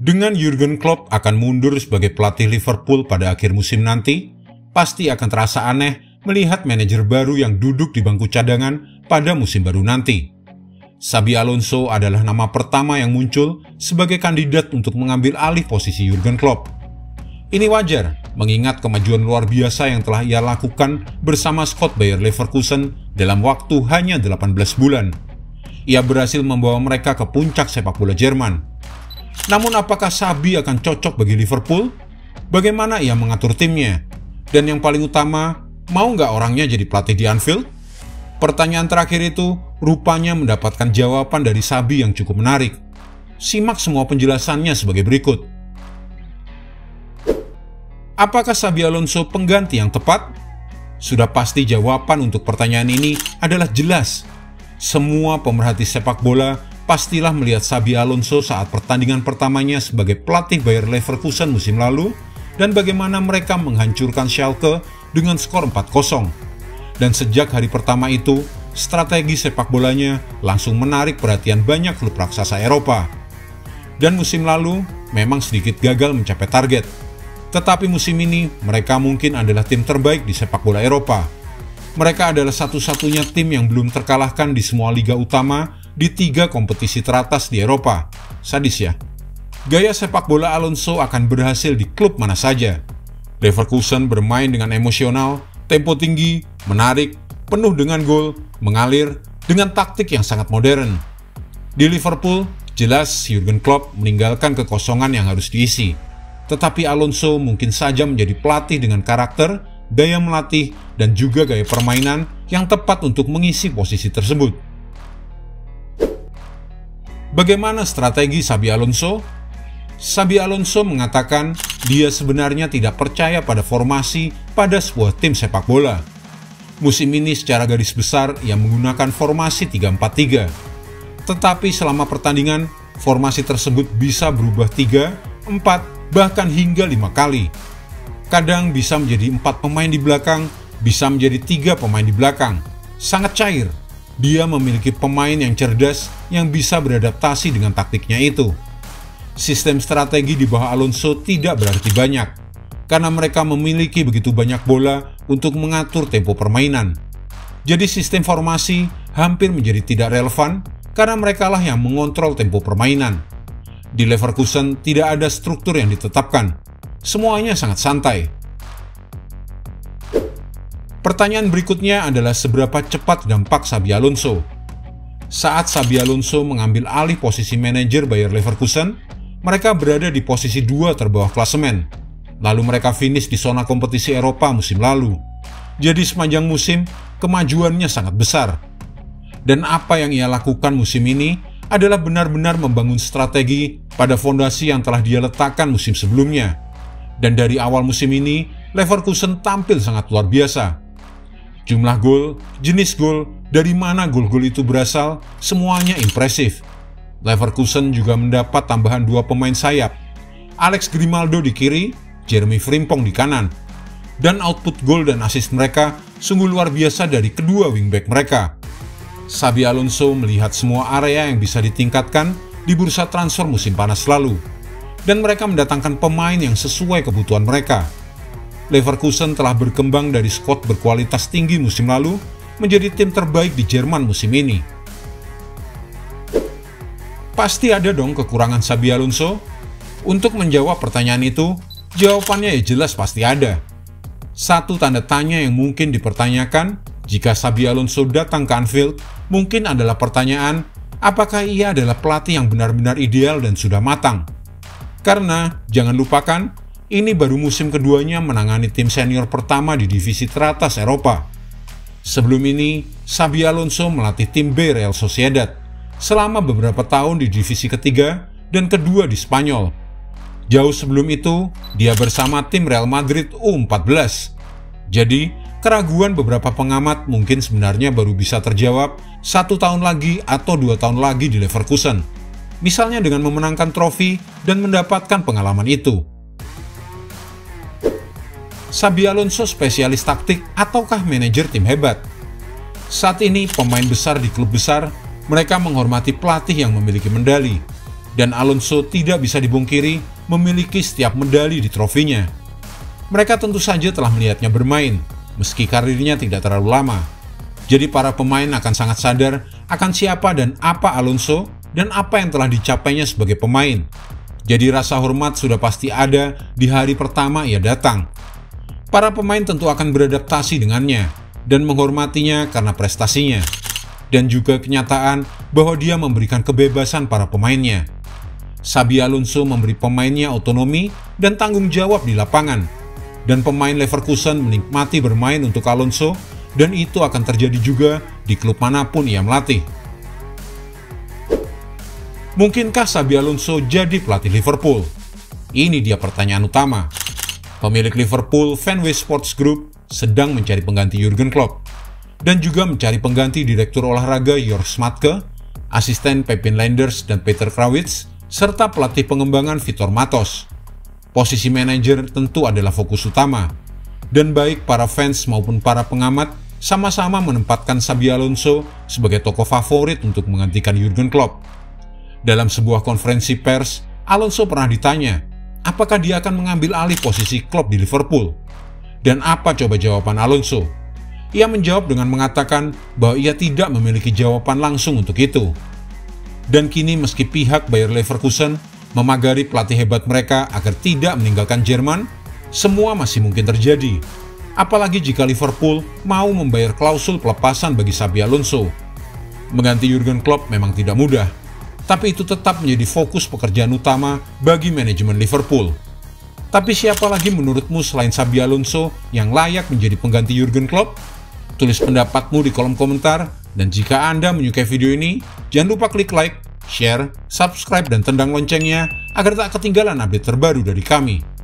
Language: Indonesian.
Dengan Jurgen Klopp akan mundur sebagai pelatih Liverpool pada akhir musim nanti, pasti akan terasa aneh melihat manajer baru yang duduk di bangku cadangan pada musim baru nanti. Xabi Alonso adalah nama pertama yang muncul sebagai kandidat untuk mengambil alih posisi Jurgen Klopp. Ini wajar, mengingat kemajuan luar biasa yang telah ia lakukan bersama skuad Bayer Leverkusen dalam waktu hanya 18 bulan. Ia berhasil membawa mereka ke puncak sepak bola Jerman. Namun apakah Xabi akan cocok bagi Liverpool? Bagaimana ia mengatur timnya? Dan yang paling utama, mau nggak orangnya jadi pelatih di Anfield? Pertanyaan terakhir itu rupanya mendapatkan jawaban dari Xabi yang cukup menarik. Simak semua penjelasannya sebagai berikut. Apakah Xabi Alonso pengganti yang tepat? Sudah pasti jawaban untuk pertanyaan ini adalah jelas. Semua pemerhati sepak bola pastilah melihat Xabi Alonso saat pertandingan pertamanya sebagai pelatih Bayer Leverkusen musim lalu dan bagaimana mereka menghancurkan Schalke dengan skor 4-0. Dan sejak hari pertama itu, strategi sepak bolanya langsung menarik perhatian banyak klub raksasa Eropa. Dan musim lalu memang sedikit gagal mencapai target. Tetapi musim ini mereka mungkin adalah tim terbaik di sepak bola Eropa. Mereka adalah satu-satunya tim yang belum terkalahkan di semua liga utama di 3 kompetisi teratas di Eropa. Sadis ya. Gaya sepak bola Alonso akan berhasil di klub mana saja. Leverkusen bermain dengan emosional, tempo tinggi, menarik, penuh dengan gol, mengalir, dengan taktik yang sangat modern. Di Liverpool, jelas Jurgen Klopp meninggalkan kekosongan yang harus diisi. Tetapi Alonso mungkin saja menjadi pelatih dengan karakter, gaya melatih, dan juga gaya permainan yang tepat untuk mengisi posisi tersebut. Bagaimana strategi Xabi Alonso? Xabi Alonso mengatakan dia sebenarnya tidak percaya pada formasi pada sebuah tim sepak bola. Musim ini secara garis besar ia menggunakan formasi 3-4-3. Tetapi selama pertandingan, formasi tersebut bisa berubah 3, 4, bahkan hingga 5 kali. Kadang bisa menjadi 4 pemain di belakang, bisa menjadi 3 pemain di belakang. Sangat cair. Dia memiliki pemain yang cerdas yang bisa beradaptasi dengan taktiknya itu. Sistem strategi di bawah Alonso tidak berarti banyak, karena mereka memiliki begitu banyak bola untuk mengatur tempo permainan. Jadi sistem formasi hampir menjadi tidak relevan, karena merekalah yang mengontrol tempo permainan. Di Leverkusen tidak ada struktur yang ditetapkan, semuanya sangat santai. Pertanyaan berikutnya adalah seberapa cepat dampak Xabi Alonso. Saat Xabi Alonso mengambil alih posisi manajer Bayer Leverkusen, mereka berada di posisi 2 terbawah klasemen. Lalu mereka finish di zona kompetisi Eropa musim lalu. Jadi sepanjang musim, kemajuannya sangat besar. Dan apa yang ia lakukan musim ini adalah benar-benar membangun strategi pada fondasi yang telah dia letakkan musim sebelumnya. Dan dari awal musim ini, Leverkusen tampil sangat luar biasa. Jumlah gol, jenis gol, dari mana gol-gol itu berasal, semuanya impresif. Leverkusen juga mendapat tambahan 2 pemain sayap, Alex Grimaldo di kiri, Jeremy Frimpong di kanan. Dan output gol dan assist mereka sungguh luar biasa dari kedua wingback mereka. Xabi Alonso melihat semua area yang bisa ditingkatkan di bursa transfer musim panas lalu. Dan mereka mendatangkan pemain yang sesuai kebutuhan mereka. Leverkusen telah berkembang dari skuad berkualitas tinggi musim lalu menjadi tim terbaik di Jerman musim ini. Pasti ada dong kekurangan Xabi Alonso? Untuk menjawab pertanyaan itu, jawabannya ya jelas pasti ada. Satu tanda tanya yang mungkin dipertanyakan jika Xabi Alonso datang ke Anfield mungkin adalah pertanyaan, apakah ia adalah pelatih yang benar-benar ideal dan sudah matang? Karena, jangan lupakan, ini baru musim keduanya menangani tim senior pertama di divisi teratas Eropa. Sebelum ini, Xabi Alonso melatih tim B Real Sociedad selama beberapa tahun di divisi ketiga dan kedua di Spanyol. Jauh sebelum itu, dia bersama tim Real Madrid U14. Jadi, keraguan beberapa pengamat mungkin sebenarnya baru bisa terjawab 1 tahun lagi atau 2 tahun lagi di Leverkusen. Misalnya dengan memenangkan trofi dan mendapatkan pengalaman itu. Xabi Alonso spesialis taktik ataukah manajer tim hebat? Saat ini pemain besar di klub besar, mereka menghormati pelatih yang memiliki medali. dan Alonso tidak bisa dibungkiri memiliki setiap medali di trofinya. Mereka tentu saja telah melihatnya bermain, meski karirnya tidak terlalu lama. Jadi para pemain akan sangat sadar akan siapa dan apa Alonso dan apa yang telah dicapainya sebagai pemain. Jadi rasa hormat sudah pasti ada di hari pertama ia datang. Para pemain tentu akan beradaptasi dengannya dan menghormatinya karena prestasinya. Dan juga kenyataan bahwa dia memberikan kebebasan para pemainnya. Xabi Alonso memberi pemainnya otonomi dan tanggung jawab di lapangan. Dan pemain Leverkusen menikmati bermain untuk Alonso, dan itu akan terjadi juga di klub manapun ia melatih. Mungkinkah Xabi Alonso jadi pelatih Liverpool? Ini dia pertanyaan utama. Pemilik Liverpool Fenway Sports Group sedang mencari pengganti Jurgen Klopp dan juga mencari pengganti direktur olahraga Jörg Schmatke, asisten Pepin Lenders dan Peter Krawietz, serta pelatih pengembangan Vitor Matos. Posisi manajer tentu adalah fokus utama, dan baik para fans maupun para pengamat sama-sama menempatkan Xabi Alonso sebagai tokoh favorit untuk menggantikan Jurgen Klopp. Dalam sebuah konferensi pers, Alonso pernah ditanya, apakah dia akan mengambil alih posisi Klopp di Liverpool? Dan apa coba jawaban Alonso? Ia menjawab dengan mengatakan bahwa ia tidak memiliki jawaban langsung untuk itu. Dan kini meski pihak Bayer Leverkusen memagari pelatih hebat mereka agar tidak meninggalkan Jerman, semua masih mungkin terjadi. Apalagi jika Liverpool mau membayar klausul pelepasan bagi Xabi Alonso. Mengganti Jurgen Klopp memang tidak mudah, tapi itu tetap menjadi fokus pekerjaan utama bagi manajemen Liverpool. Tapi siapa lagi menurutmu selain Xabi Alonso yang layak menjadi pengganti Jurgen Klopp? Tulis pendapatmu di kolom komentar, dan jika Anda menyukai video ini, jangan lupa klik like, share, subscribe, dan tendang loncengnya agar tak ketinggalan update terbaru dari kami.